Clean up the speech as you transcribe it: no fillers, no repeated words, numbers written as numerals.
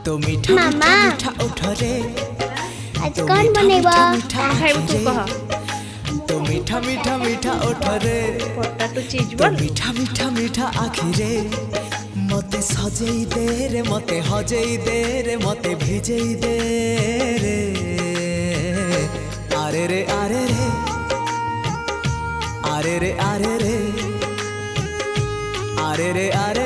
तो मीठा मामा। मीठा मीठा उठरे आज कौन बनेगा? खाइब तू कह तो मीठा मीठा मीठा उठरे पोटाटो चीज तो बोल मीठा मीठा मीठा आखिरे मते सजेई दे रे मते हजेई दे रे मते भिजेई दे रे आरे रे आरे रे आरे रे आरे रे आरे रे आरे